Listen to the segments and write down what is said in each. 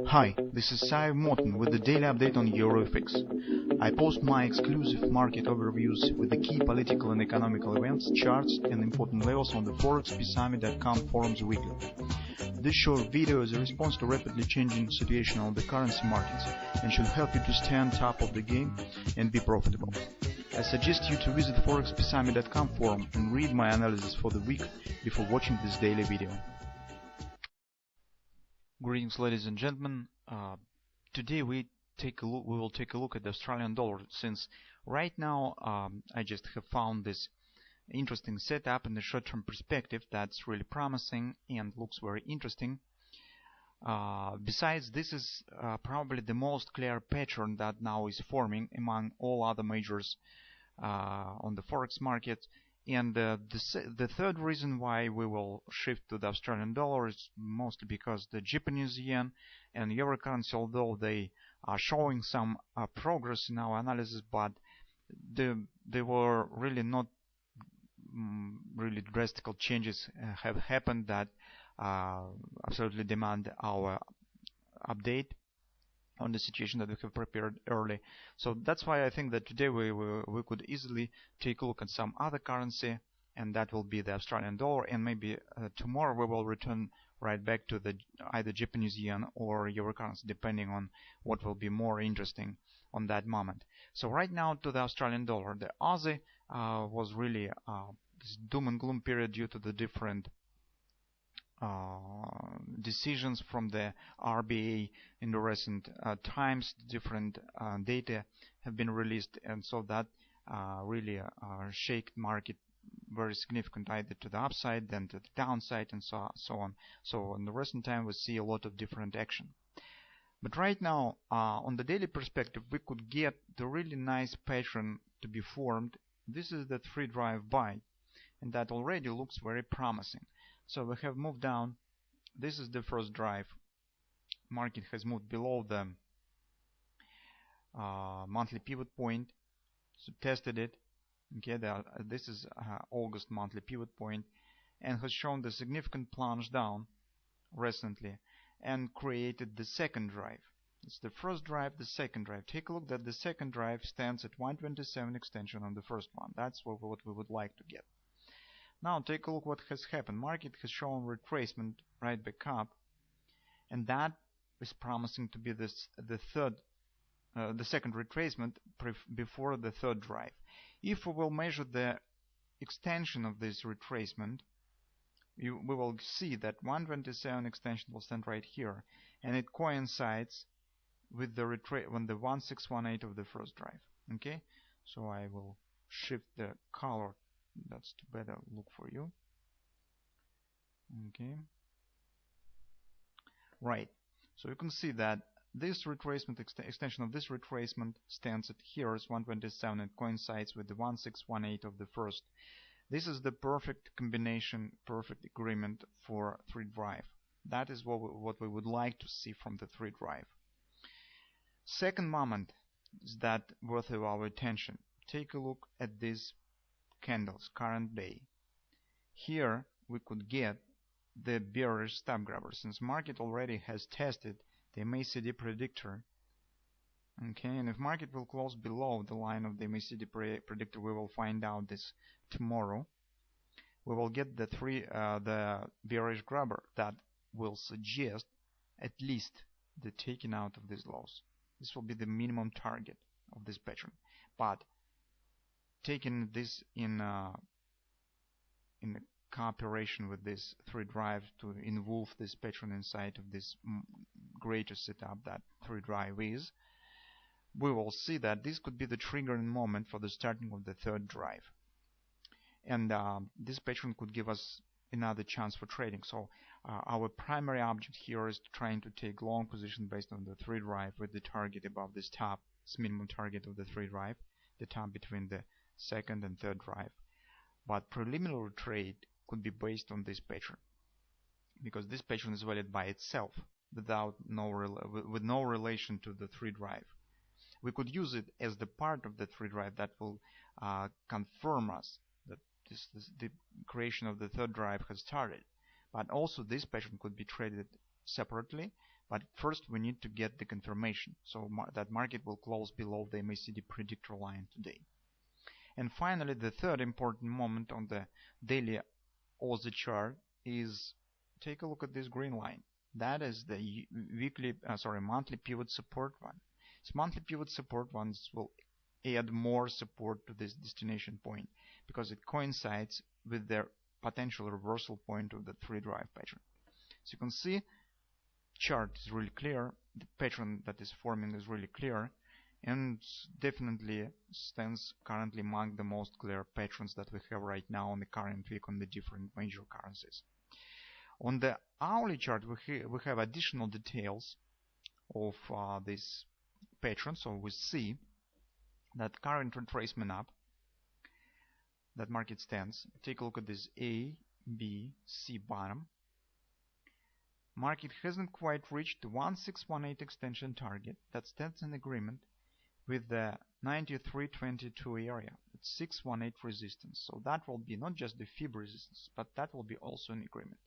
Hi, this is Sive Morten with the daily update on EuroFX. I post my exclusive market overviews with the key political and economical events, charts and important levels on the ForexPeaceArmy.com forums weekly. This short video is a response to rapidly changing situation on the currency markets and should help you to stay on top of the game and be profitable. I suggest you to visit the ForexPeaceArmy.com forum and read my analysis for the week before watching this daily video. Greetings, ladies and gentlemen. Today we will take a look at the Australian dollar, since right now I just have found this interesting setup in the short-term perspective that's really promising and looks very interesting. Besides, this is probably the most clear pattern that now is forming among all other majors on the forex market. And the third reason why we will shift to the Australian dollar is mostly because the Japanese yen and euro currency, although they are showing some progress in our analysis, but they were really not really drastic changes have happened that absolutely demand our update on the situation that we have prepared early. So that's why I think that today we could easily take a look at some other currency, and that will be the Australian dollar, and maybe tomorrow we will return right back to the either Japanese yen or euro currency, depending on what will be more interesting on that moment. So right now to the Australian dollar, the Aussie was really this doom and gloom period due to the different decisions from the RBA in the recent times. Different data have been released, and so that really shaked market very significant, either to the upside then to the downside, and so on. So in the recent time we see a lot of different action. But right now on the daily perspective, we could get the really nice pattern to be formed. This is the 3-drive buy, and that already looks very promising. So we have moved down. This is the first drive. Market has moved below the monthly pivot point, so tested it. Okay, this is August monthly pivot point, and has shown the significant plunge down recently and created the second drive. It's the first drive, the second drive. Take a look that the second drive stands at 127 extension on the first one. That's what we would like to get. Now take a look what has happened. Market has shown retracement right back up, and that is promising to be the second retracement before the third drive. If we will measure the extension of this retracement, we will see that 127 extension will stand right here, and it coincides with the 1618 of the first drive. Okay, so I will shift the color. That's to better look for you. Okay, right. So you can see that this retracement extension of this retracement stands at here as 127. It coincides with the 1618 of the first. This is the perfect combination, perfect agreement for 3-drive. That is what we would like to see from the 3-drive. Second moment is that worth of our attention. Take a look at these candles current day. Here we could get the bearish stop grabber, since market already has tested the MACD predictor. Okay, and if market will close below the line of the MACD predictor, we will find out this tomorrow. We will get the bearish grabber that will suggest at least the taking out of these lows. This will be the minimum target of this pattern. But taking this in cooperation with this 3-drive to involve this pattern inside of this greater setup that 3-drive is, we will see that this could be the triggering moment for the starting of the third drive, and this pattern could give us another chance for trading. So our primary object here is trying to take long position based on the 3-drive with the target above this top, this minimum target of the 3-drive, the top between the second and third drive. But preliminary trade could be based on this pattern, because this pattern is valid by itself with no relation to the 3-drive. We could use it as the part of the 3-drive that will confirm us that the creation of the third drive has started. But also this pattern could be traded separately But first we need to get the confirmation, so that market will close below the MACD predictor line today. And finally, the third important moment on the daily Aussie chart is, take a look at this green line. That is the monthly pivot support one. This monthly pivot support ones will add more support to this destination point because it coincides with the potential reversal point of the 3-drive pattern. So you can see chart is really clear, the pattern that is forming is really clear, and definitely stands currently among the most clear patterns that we have right now on the current week on the different major currencies. On the hourly chart we have additional details of this pattern. So we see that current retracement up that market stands. Take a look at this A, B, C bottom. Market hasn't quite reached the 1618 extension target that stands in agreement with the 9322 area. It's 618 resistance. So that will be not just the fib resistance, but that will be also an agreement.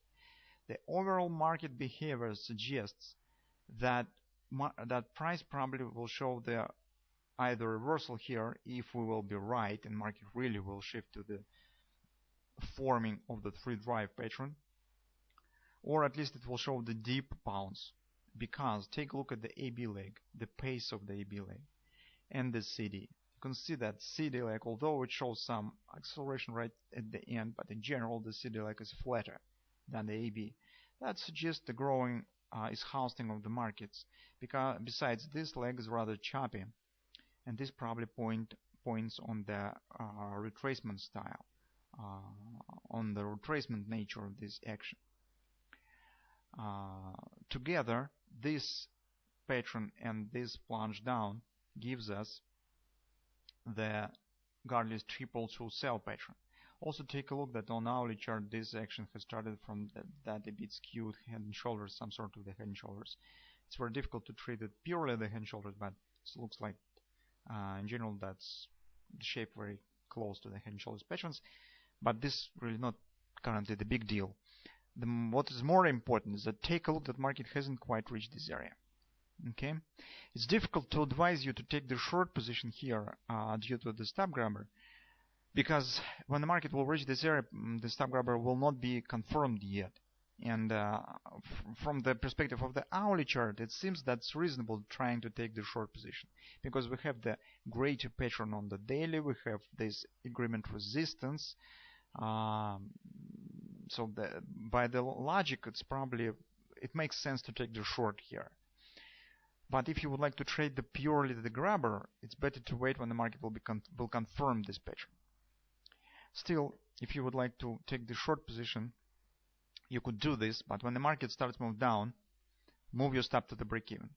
The overall market behavior suggests that that price probably will show the either reversal here if we will be right and market really will shift to the forming of the 3-drive pattern, or at least it will show the deep bounce, because take a look at the AB leg, the pace of the AB leg, and the CD. You can see that CD leg, although it shows some acceleration right at the end, but in general the CD leg is flatter than the AB. That suggests the growing is hosting of the markets, because besides this leg is rather choppy, and this probably points on the retracement style, on the retracement nature of this action. Together, this pattern and this plunge down gives us the Gartley's 222 sell pattern. Also take a look that on hourly chart this action has started from that a bit skewed head and shoulders, some sort of the head and shoulders. It's very difficult to treat it purely the head and shoulders, but it looks like in general that's the shape very close to the head and shoulders patterns, but this really not currently the big deal. What is more important is that take a look that market hasn't quite reached this area. Okay, it's difficult to advise you to take the short position here due to the stop grabber, because when the market will reach this area, the stop grabber will not be confirmed yet. And from the perspective of the hourly chart, it seems that's reasonable trying to take the short position, because we have the greater pattern on the daily, we have this agreement resistance. So by the logic, it makes sense to take the short here. But if you would like to trade purely the grabber, it's better to wait when the market will confirm this pattern. Still, if you would like to take the short position, you could do this, but when the market starts to move down, move your stop to the break-even,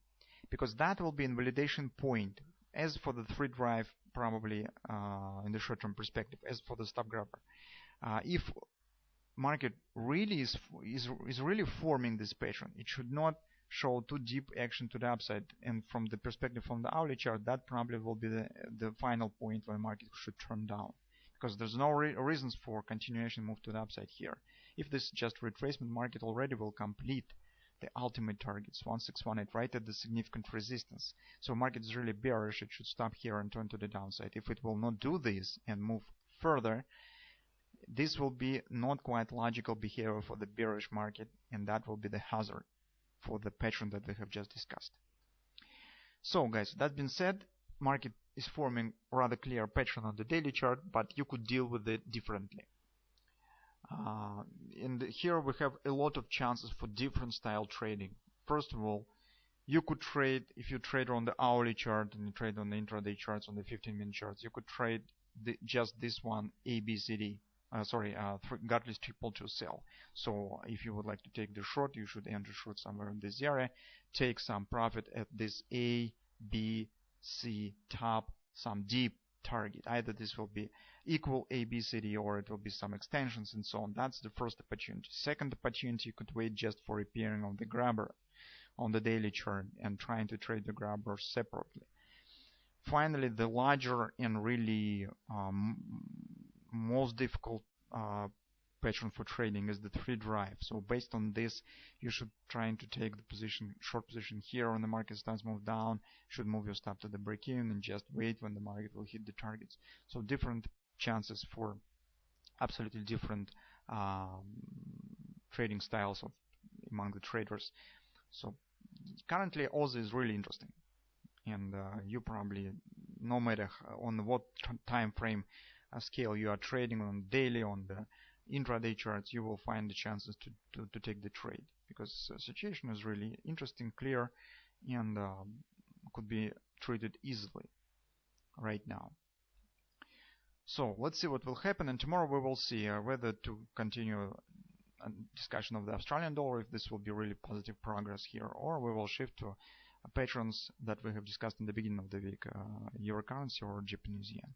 because that will be a validation point, as for the 3-drive probably in the short-term perspective, as for the stop grabber. If market really is really forming this pattern, it should not show too deep action to the upside, and from the perspective from the hourly chart, that probably will be the final point where the market should turn down, because there's no reasons for continuation move to the upside here. If this is just retracement, market already will complete the ultimate targets 1618 right at the significant resistance. So market is really bearish, it should stop here and turn to the downside. If it will not do this and move further, this will be not quite logical behavior for the bearish market, and that will be the hazard for the pattern that we have just discussed. So guys, that being said, market is forming rather clear pattern on the daily chart, but you could deal with it differently. And here we have a lot of chances for different style trading. First of all, you could trade, if you trade on the hourly chart and you trade on the intraday charts, on the 15-minute charts, you could trade just this one ABCD. Gartley's 222 sell. So if you would like to take the short, you should enter short somewhere in this area, take some profit at this A, B, C top, some deep target. Either this will be equal ABCD or it will be some extensions and so on. That's the first opportunity. Second opportunity, you could wait just for appearing of the grabber on the daily chart and trying to trade the grabber separately. Finally, the larger and really most difficult pattern for trading is the 3 drive. So based on this, you should try to take the position, short position here when the market starts move down. Should move your stop to the break-even and just wait when the market will hit the targets. So different chances for absolutely different trading styles among the traders. So currently Aussie is really interesting, and you probably, no matter on what time frame scale you are trading, on daily, on the intraday charts, you will find the chances to take the trade, because the situation is really interesting, clear, and could be treated easily right now. So let's see what will happen, and tomorrow we will see whether to continue a discussion of the Australian dollar, if this will be really positive progress here, or we will shift to patterns that we have discussed in the beginning of the week, Euro currency or Japanese yen.